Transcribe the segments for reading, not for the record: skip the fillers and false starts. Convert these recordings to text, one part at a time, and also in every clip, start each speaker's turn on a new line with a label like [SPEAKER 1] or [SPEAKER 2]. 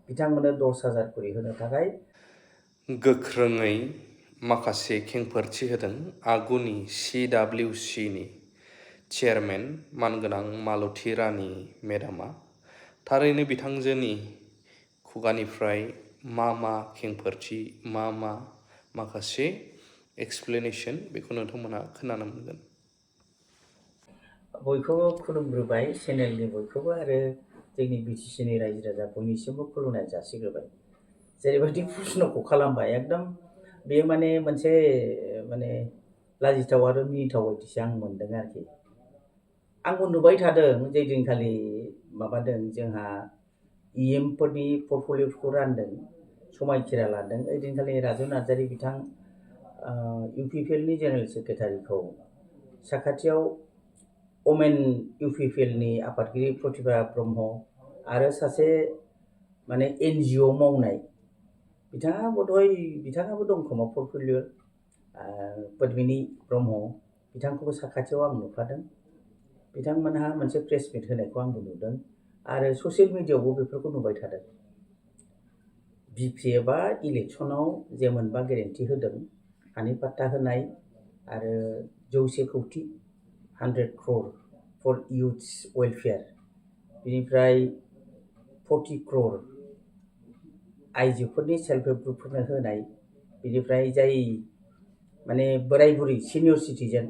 [SPEAKER 1] बिथांमोननो 10,000 करि होनो थाखाय
[SPEAKER 2] गोख्रोङै माखासे खेंफोरथि होदों आगुनि CWCनि चेयारमेन मानगोनां मालती रानी मेडामा। थारैनो बिथांजोनि खुगानिफ्राय मा खेंफोरथि मा माखासे एक्सप्लेनेशन बेखौ नोंथांमोनहा खोनानो मोनगोन।
[SPEAKER 1] बयखौबो खुलुमग्रोबाय चेनेलनि बयखौबो आरो जोंनि बिटिसिनि रायजो राजा बयनिसिमबो खुलुमनाय जासिग्रोबाय। जेरैबायदि प्रश्नखौ खालामबाय एकदम बे मोनसे लाजिथाव आरो मिनिथाव बायदिसो आं मोनदों आरोखि। आंबो नुबाय थादों जे दिनखालि जोंहा इएमफोरनि पर्टफलिय'खौ रानदों समायखिरा लादों ओइदिनखालि राजु नार्जारी बिथां इउपिपिएलनि जेनेरेल सेक्रेटारिखौ साखाथियाव अमेन इउपिपिएलनि आफादगिरि प्रतिभा ब्रह्म आरो सासे एनजिअ मावनाय बिथाङाबो दं खोमा पर्टफलिय' पद्मिनी ब्रह्म बिथांखौबो साखाथियाव आं नुफादों। बिथांमोनहा मोनसे प्रेस मिट होनायखौ आंबो नुदों आरो ससियेल मिडियायावबो बेफोरखौ नुबाय थादों। बिपिएफआ इलेक्सनाव जे मोनबा गेरेन्टि होदों हानि पाट्टा होनाय आरो 100 कौटि 100 crore फर इउथ्स वेलफेयार, बिनिफ्राय 40 crore आइजोफोरनि सेल्फ हेल्प ग्रुपफोरनो होनाय, बिनिफ्राय जाय बोराय बुरै सिनियर सिटिजेन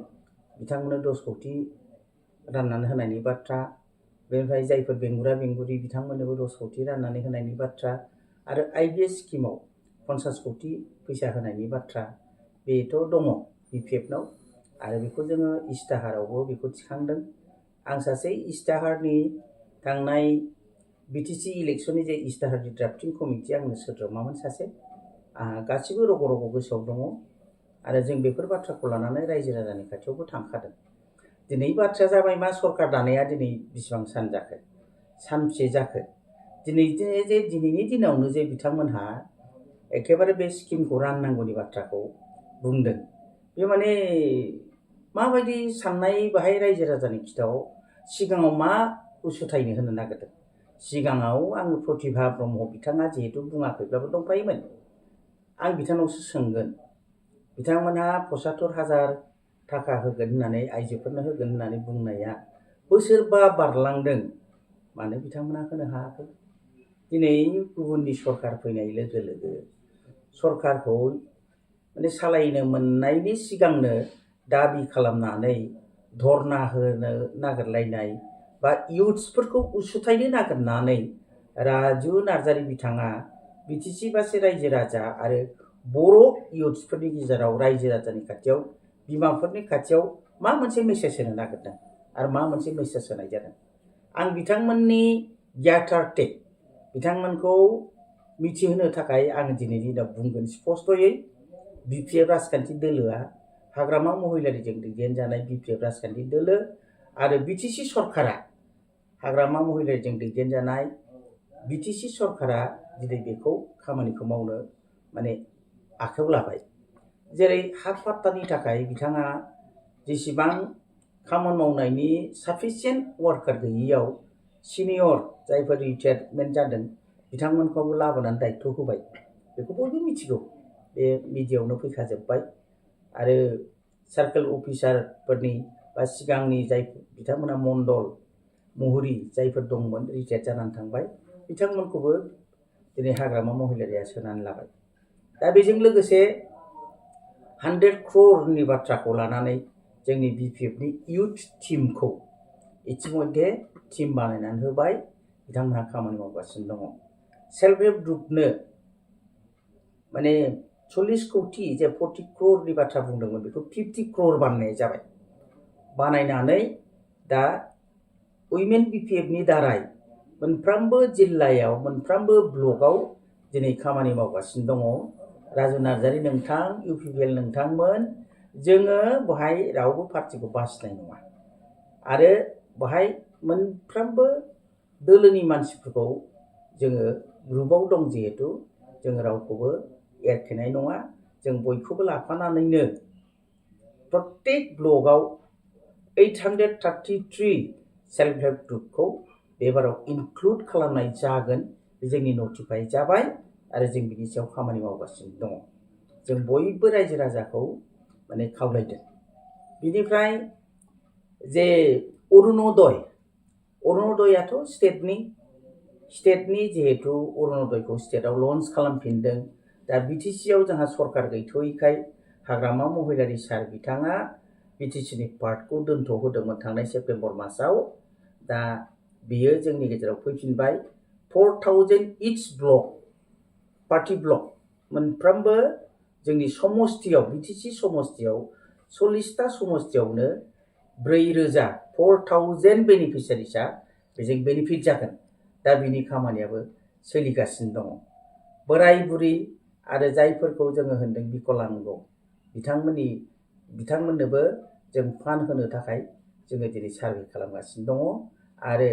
[SPEAKER 1] बिथांमोननो 10 कौटि राननानै होनायनि बाथ्रा, बेनिफ्राय जायफोर बेंगुरा बेंगुरि बिथांमोननोबो 10 कौटि राननानै होनायनि बाथ्रा आरो आइबिएस स्किमाव 50 कौटि फैसा होनायनि बाथ्रा बेथ' दङ बिपिएफनाव आरो बेखौ जोङो इस्ताहारावबो बेखौ थिखांदों। आं सासे इस्ताहारनि थांनाय बिटिसि इलेक्सननि जे इस्ताहारनि ड्राफ्टिं कमिटि आंनो सोद्रोमामोन सासे, गासिबो रग' रग' गोसोआव दङ आरो जों बेफोर बाथ्राखौ लानानै रायजो राजानि खाथियावबो थांखादों। दिनै बाथ्राया जाबाय मा सरकार दानाया दिनै बेसेबां सान जाखो, सानबेसे जाखो, दिनैनि दिनावनो जे बिथांमोनहा एखेबारे बे स्किमखौ राननांगौनि बाथ्राखौ बुंदों, बे माबायदि साननाय बाहाय रायजो राजानि खिथाव सिगाङाव मा उसुथायनो होनो नागिरदों। सिगाङाव आङो प्रतिभा ब्रह्म बिथाङा जिहेतु बुङाखैब्लाबो दंफायोमोन, आं बिथांनावसो सोंगोन बिथांमोनहा 75,000 थाखा होगोन होननानै आइजोफोरनो होगोन होननानै बुंनाया बोसोरबा बारलांदों, मानो बिथांमोनहा होनो हायाखै। दिनै गुबुननि सरकार फैनाय लोगो लोगो सरकारखौ सालायनो मोननायनि सिगांनो दाबि खालामनानै धरना होनो नागिरलायनाय बा इउथ्सफोरखौ उसुथायनो नागिरनानै राजु नार्जारी बिथाङा बिटिसि रायजो राजा आरो बर' इउथ्सफोरनि गेजेराव रायजो राजानि खाथियाव बिमाफोरनि खाथियाव मा मोनसे मेसेज होनो नागिरदों आरो मा मोनसे मेसेज होनाय जादों। आं बिथांमोननि ज्ञातार्थे बिथांमोनखौ मिथिहोनो थाखाय आं दिनैनि दिनाव बुंगोन स्पष्टयै, बिपिएफ राजखान्थि दोलोआ हाग्रामा महिलारीजों दैदेनजानाय बिपिएफ राजखान्थि दोलो आरो बिटिसि सरकारा हाग्रामा महिलारीजों दैदेनजानाय बिटिसि सरकारा दिनै बेखौ खामानिखौ मावनो आखायाव लाबाय। जेरै हा पाट्टानि थाखाय बिथाङा जेसेबां खामानि मावनायनि साफिसियेन्ट वार्कार गैयैयाव सिनियर जायफोर रिटायारमेन्ट जादों बिथांमोनखौबो लाबोनानै दायित्व होबाय, बेखौ बयबो मिथिगौ, बे मिडियायावनो फैखाजोब्बाय। आरो सार्केल अफिसारफोरनि बा सिगांनि जाय बिथांमोना मण्डल मुहुरि जायफोर दंमोन रिटायार जानानै थांबाय बिथांमोनखौबो दिनै हाग्रामा महिलारीया सोनानै लाबाय। दा बेजों लोगोसे 100 crore बाथ्राखौ लानानै जोंनि बिपिएफनि इउथ टिमखौ इतिमध्य टिम बानायनानै होबाय, बिथांमोनहा खामानि मावगासिनो दङ। सेल्फ हेल्प ग्रुपनो 40 कौटि जे 40 crore बाथ्रा बुंदोंमोन बेखौ 50 crore बानायनाय जाबाय। बानायनानै दा उइमेन बिपिएफनि दाराय मोनफ्रोमबो जिल्लायाव मोनफ्रोमबो ब्लकआव दिनै खामानि मावगासिनो दङ। राजु नार्जारी नोंथां, इउपिपिएल नोंथांमोन, जोङो बहाय रावबो पार्टिखौ बासिनाय नङा आरो बहाय मोनफ्रोमबो दोलोनि मानसिफोरखौ जोङो ग्रुपआव दं जिहेतु जोङो रावखौबो एरखेनाय नङा। जों बयखौबो लाफानानैनो प्रत्येक ब्लकआव 833 सेल्फ हेल्प ग्रुपखौ बेबाराव इनक्लुड खालामनाय जागोन, बे जोंनि नटिफाइ जाबाय आरो जों बिनि सायाव खामानि मावगासिनो दङ। जों बयबो रायजो राजाखौ माने खावलायदों। बिनिफ्राय जे अरुणोदयाथ' स्टेटनि जिहेतु अरुणोदयखौ स्टेटआव लन्च खालामफिनदों। दा बिटिसिआव जोंहा सरकार गैथ'यैखाय हाग्रामा महिलारि सार बिथाङा बिटिसिनि पार्टखौ दोनथ'होदोंमोन थांनाय सेप्तेम्बर मासाव। दा बियो जोंनि गेजेराव फैफिनबाय। 4000 इच ब्लक पार्टि ब्लक मोनफ्रोमबो जोंनि समस्तियाव बिटिसि समस्तियाव 40टा समस्तियावनो 4000 बेनिफिसियारिसा बेजों बेनिफिट जागोन। दा बिनि खामानियाबो सोलिगासिनो दङ। बोराय बुरि आरो जायफोरखौ जोङो होनदों बिकलांग बिथांमोननोबो जों फान्ड होनो थाखाय जोङो दिनै सार्भे खालामगासिनो दङ। आरो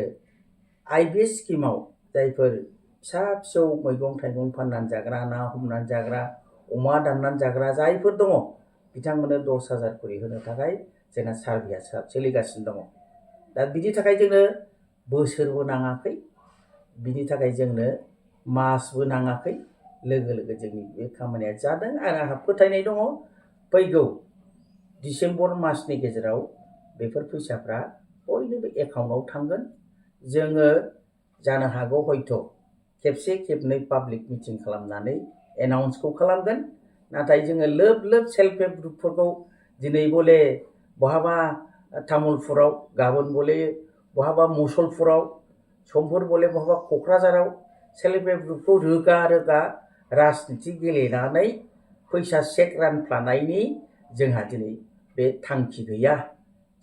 [SPEAKER 1] आइबिएस स्किमाव जायफोर फिसा फिसौ मैगं थाइगं फाननानै जाग्रा, ना हमनानै जाग्रा, अमा दाननानै जाग्रा जायफोर दङ बिथांमोननो 10,000 खरि होनो थाखाय जोंहा सार्भेया सोलिगासिनो दङ। दा बिनि थाखाय जोंनो बोसोरबो नाङाखै, बिनि थाखाय जोंनो मासबो नाङाखै, लोगो लोगो जोंनि बे खामानिया जादों। आरो आंहा फोथायनाय दङ फैगौ डिसेम्बर मासनि गेजेराव बेफोर फैसाफ्रा बयनिबो एकाउन्टआव थांगोन। जोङो जानो हागौ हयथ' खेबसे खेबनै पाब्लिक मिटिं खालामनानै एनाउन्सखौ खालामगोन। नाथाय जोङो लोब लोब सेल्फ हेल्प ग्रुपफोरखौ दिनै बले बहाबा तामुलपुराव, गाबोन बले बहाबा मुसलपुराव, समफोर बले बहाबा क'क्राझाराव सेल्फ हेल्प ग्रुपखौ रोगा राजनिथि गेलेनानै फैसा चेक रानफ्लानायनि जोंहा दिनै बे थांखि गैया।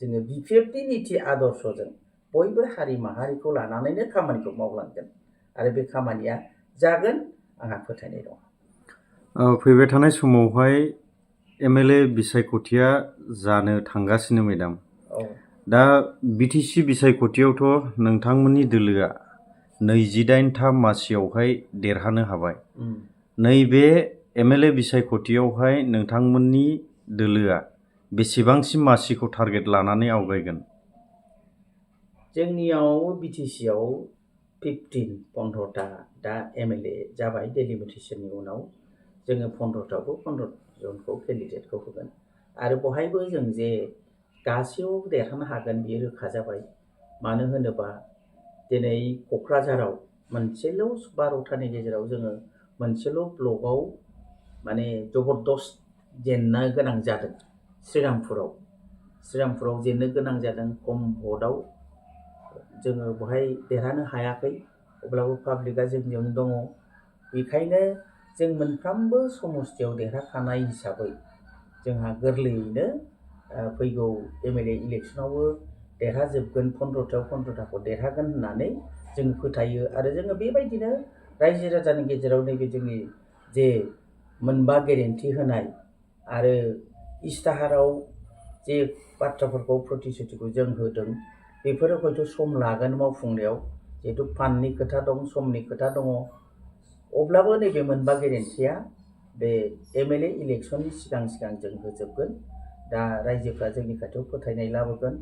[SPEAKER 1] जोङो बिपिएफनि निति आदर्शजों बयबो हारि माहारिखौ लानानैनो खामानिखौ मावलांगोन आरो बे खामानिया जागोन, आंहा फोथायनाय दं।
[SPEAKER 3] फैबाय थानाय समावहाय एमएलए बिसायख'थिया जानो थांगासिनो मेडाम। दा बिटिसि बिसायख'थियावथ' नोंथांमोननि दोलोआ 28था मासियावहाय देरहानो हाबाय। नैबे एमएलए बिसायख'थियावहाय नोंथांमोननि दोलोआ बेसेबांसिम मासिखौ टारगेट लानानै आवगायगोन?
[SPEAKER 1] जोंनियाव बिटिसिआव 15टा दा एमएलए जाबाय। डेलिमिटेसननि उनाव जोङो 15 जनखौ केन्डिडेटखौ होगोन। आरो बहायबो जों जे गासैयाव देरहानो हागोन बेयो रोखा जाबाय। मानो होनोबा दिनै क'क्राझाराव मोनसेल' 12टानि गेजेराव जोङो मोनसेल' ब्लकआव माने जबरदस्त जेननो गोनां जादों। श्रीरामपुराव जेननो गोनां जादों। खम भटआव जोङो बहाय देरहानो हायाखै, अब्लाबो पाब्लिकआ जोंनियावनो दङ। बेखायनो जों मोनफ्रोमबो समस्तियाव देरहाखानाय हिसाबै जोंहा गोरलैयैनो फैगौ एमएलए इलेक्सनावबो देरहाजोबगोन। 15टाखौ देरहागोन होननानै जों फोथायो। आरो जोङो बेबायदिनो रायजो राजानि गेजेराव नैबे जोंनि जे मोनबा गेरेन्टि होनाय आरो इस्ताहाराव जे बाथ्राफोरखौ प्रतिश्रुतिखौ जों होदों, बेफोरो हयथ' सम लागोन मावफुंनायाव, जिहेतु फान्डनि खोथा दं, समनि खोथा दङ। अब्लाबो नैबे मोनबा गेरेन्टिया बे एमएलए इलेक्सननि सिगां जों होजोबगोन। दा रायजोफ्रा जोंनि खाथियाव फोथायनाय लाबोगोन।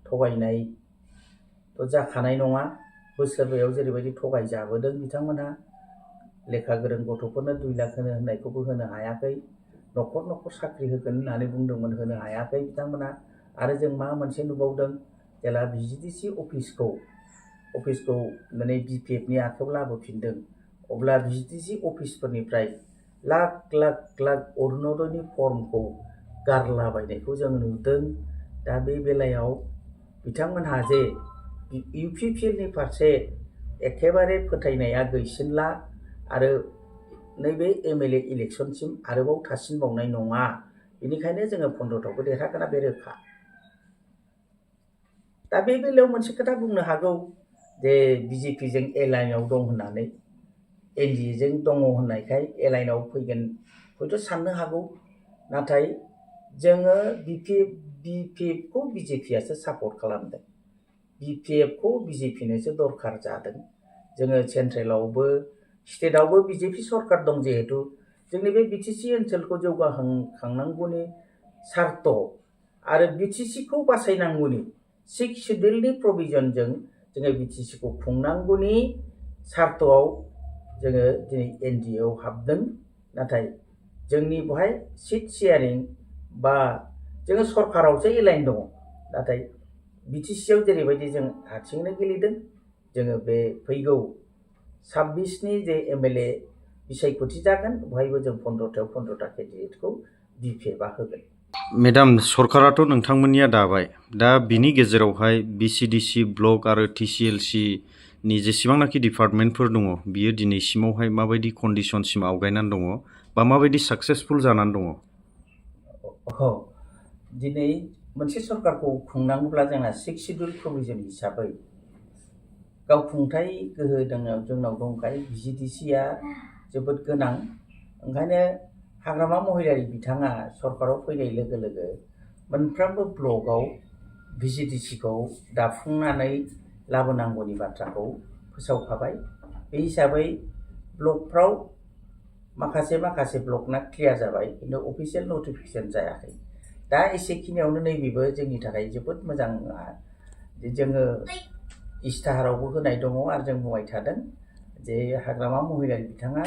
[SPEAKER 1] थगायनायथ' जाखानाय नङा। बोसोरबायाव जेरैबायदि थगाय जाबोदों बिथांमोनहा, लेखा गोरों गथ'फोरनो 2 लाख होनायखौबो होनो हायाखै। न'खर साख्रि होगोन होननानै बुंदोंमोन, होनो हायाखै बिथांमोनहा। आरो जों मा मोनसे नुबावदों, जेला भिजिडिसि अफिसखौ माने बिपिएफनि आखायाव लाबोफिनदों, अब्ला भिजिडिसि अफिसफोरनिफ्राय लाख अरुणोदयनि फर्मखौ गारलाबायनायखौ जों नुदों। दा बे बेलायाव बिथांमोनहा जे इउपिपिएलनि फारसे एखेबारे फोथायनाया गैसिनला आरो नैबे एमएलए इलेक्सनसिम आरोबाव थासिनबावनाय नङा। बेनिखायनो जोङो 15टावबो देरहागोना बे रोखा। दा बे बेलायाव मोनसे खोथा बुंनो हागौ जे बिजेपिजों एलाइनआव दं होननानै, एनडिएजों दङ होननायखाय एलाइनआव फैगोन हयथ' साननो हागौ। नाथाय जोङो बिपिएफखौ बिजेपियासो सापर्ट खालामदों। बिपिएफखौ बिजेपिनोसो दरखार जादों। जोङो सेन्ट्रेलावबो स्टेटआवबो बिजेपि सरकार दं। जिहेतु जोंनि बे बिटिसि ओनसोलखौ जौगाखांनांगौनि सार्थ आरो बिटिसिखौ बासायनांगौनि 6 सिडिउलनि प्रभिजनजों जोङो बिटिसिखौ खुंनांगौनि सार्थआव जोङो दिनै NDA आव हाबदों नाथाय जोंनि बेवहाय सिट शेयारिं बा जोङो सरकारावसो एलाइन दङ नाथाय BTC आव जेरैबायदि जों हारसिंनो गेलेदों जोङो बे फैगौ 26नि जे MLA बिसायख'थि जागोन बेवहायबो जों 15थायाव 15ता केन्डिडेटखौ BPF आ होगोन।
[SPEAKER 3] मेडाम सरकाराथ' नोंथांमोननिया दाबाय दा बिनि गेजेरावहाय BCDC ब्लक आरो TCLC नि जेसेबांनाखि डिपार्टमेन्टफोर दङ बियो दिनैसिमावहाय माबायदि कन्डिसनसिम आवगायनानै दङ बा माबायदि साक्सेसफुल जानानै दङ?
[SPEAKER 1] दिनै मोनसे सरकारखौ खुंनांगौब्ला जोंना 6 शिड्युल प्रभिजन हिसाबै गावखुंथाय गोहो जोंनाव दंखाय BCDC आ जोबोद गोनां ओंखायनो हाग्रामा महिलारि बिथाङा सरकाराव फैनाय लोगो लोगो मोनफ्रोमबो ब्लकआव BCDC खौ दाफुंनानै लाबोनांगौनि बाथ्राखौ फोसावखाबाय। बे हिसाबै ब्लकफ्राव माखासे ब्लकना क्लियार जाबाय खिन्थु अफिसियेल नटिफिकेसन जायाखै। दा एसेखिनियावनो नैबेबो जोंनि थाखाय जोबोद मोजां जे जोङो इस्ताहारावबो होनाय दङ आरो जों बुंबाय थादों जे हाग्रामा महिलारि बिथाङा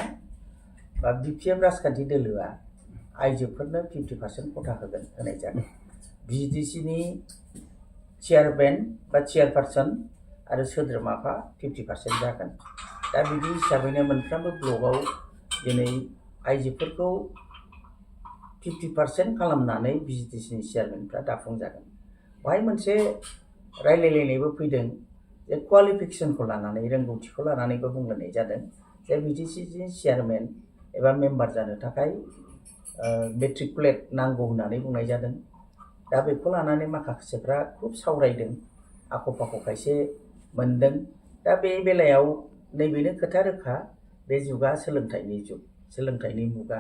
[SPEAKER 1] बा BPF राजखान्थि दोलोआ आइजोफोरनो 50% खथा होनाय जागोन। BCDC नि चेयारमेन बा चेयारपारसन आरो सोद्रोमाफा 50% जागोन। दा बिदि हिसाबैनो मोनफ्रोमबो ब्लकआव दिनै आइजोफोरखौ 50% खालामनानै BCDC नि चेयारमेनफ्रा दाफुंजागोन। बेवहाय मोनसे रायलायलायनायबो फैदों जे क्वालिफिकेसनखौ लानानै रोंगौथिखौ लानानैबो बुंलायनाय जादों जे BCDC नि चेयारमेन एबा मेम्बार जानो थाखाय मेट्रिकुलेट नांगौ होननानै बुंनाय जादों। दा बेखौ लानानै माखासेफ्रा खुब सावरायदों आख' फाख' खायसे मोनदों। दा बे बेलायाव नैबेनो खोथा रोखा बे जुगा सोलोंथाइनि जुग सोलोंथाइनि मुगा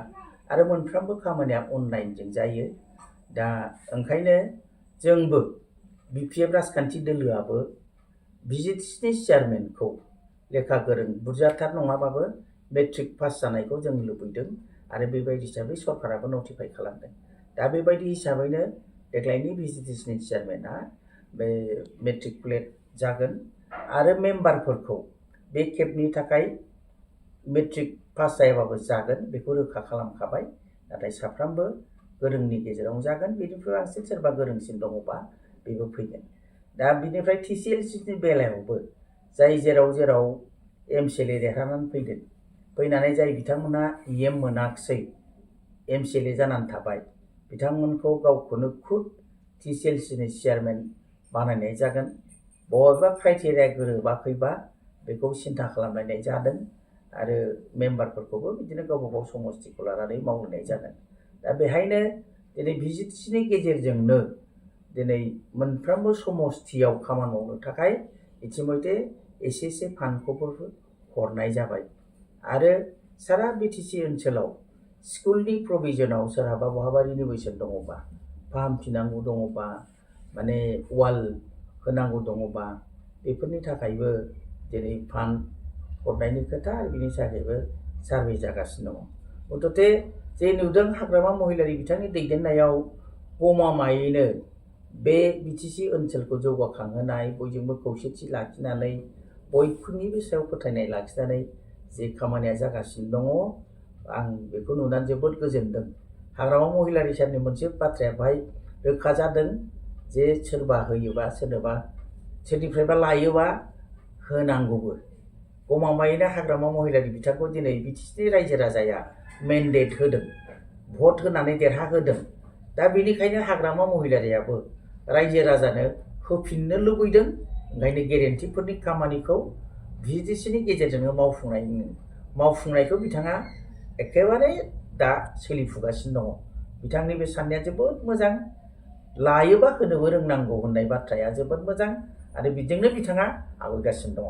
[SPEAKER 1] आरो मोनफ्रोमबो खामानिया अनलाइनजों जायो। दा ओंखायनो जोंबो BPF राजखान्थि दोलोआबो BCDC नि चेयारमेनखौ लेखा गोरों बुरजाथार नङाबाबो मेट्रिक पास जानायखौ जों लुबैदों आरो बेबायदि हिसाबै सरकाराबो नटिफाइ खालामदों। दा बेबायदि हिसाबैनो देग्लायनि BCDC नि चेयारमेना बे मेट्रिकुलेट जागोन आरो मेम्बारफोरखौ बे खेबनि थाखाय मेट्रिक पास जायाबाबो जागोन बेखौ रोखा खालामखाबाय। नाथाय साफ्रोमबो गोरोंनि गेजेरावनो जागोन बेनिफ्राय बांसिन सोरबा गोरोंसिन दङबा बेबो फैगोन। दा बिनिफ्राय TCLC नि बेलायावबो जाय जेराव MCLA देरहानानै फैदों फैनानै जाय बिथांमोना EM मोनाखिसै MCLA जानानै थाबाय बिथांमोनखौ गावखौनो खुद TCLC नि चेयारमेन बानायनाय जागोन। बबेबा क्राइटेरिया गोरोबाखैबा बेखौ सिन्था खालामलायनाय जादों आरो मेम्बारफोरखौबो बिदिनो गावबा गाव समस्थिखौ लानानै मावलायनाय जागोन। दा बेहायनो दिनै BCDC नि गेजेरजोंनो दिनै मोनफ्रोमबो समस्थियाव खामानि मावनो थाखाय इतिमयधे एसे फान्डखौबो हरनाय जाबाय आरो सारा BTC ओनसोलाव स्कुलनि प्रभिजनाव सोरहाबा बहाबा रिनोभेसन दङबा फाहामफिननांगौ दङबा माने वाल होनांगौ दङबा बेफोरनि थाखायबो दिनै फान्ड हरनायनि खोथा आरो बिनि थाखायबो सार्भे जागासिनो दङ। मथथे जे नुदों हाग्रामा महिलारि बिथांनि दैदेननायाव गमामायैनो बे BTC ओनसोलखौ जौगाखांहोनाय बयजोंबो खौसेथि लाखिनानै बयफोरनिबो सायाव फोथायनाय लाखिनानै जे खामानिया जागासिनो दङ आं बेखौ नुनानै जोबोद गोजोनदों। हाग्रामा महिलारि साननि मोनसे बाथ्राया बाहाय रोखा जादों जे सोरबा होयोबा सोरनिफ्रायबा लायोबा होनांगौबो। गमामायैनो हाग्रामा महिलारि बिथांखौ दिनै BTC नि रायजो राजाया मेन्डेट होदों भट होनानै देरहाहोदों। दा बेनिखायनो हाग्रामा महिलारियाबो रायजो राजानो होफिननो लुबैदों ओंखायनो गेरेन्टिफोरनि खामानिखौ BCDC नि गेजेरजोंनो मावफुंनायखौ बिथाङा एखेबारे दा सोलिफुगासिनो दङ। बिथांनि बे साननाया जोबोद मोजां लायोबा होनोबो रोंनांगौ होननाय बाथ्राया जोबोद मोजां आरो बिजोंनो बिथाङा आवगायगासिनो दङ।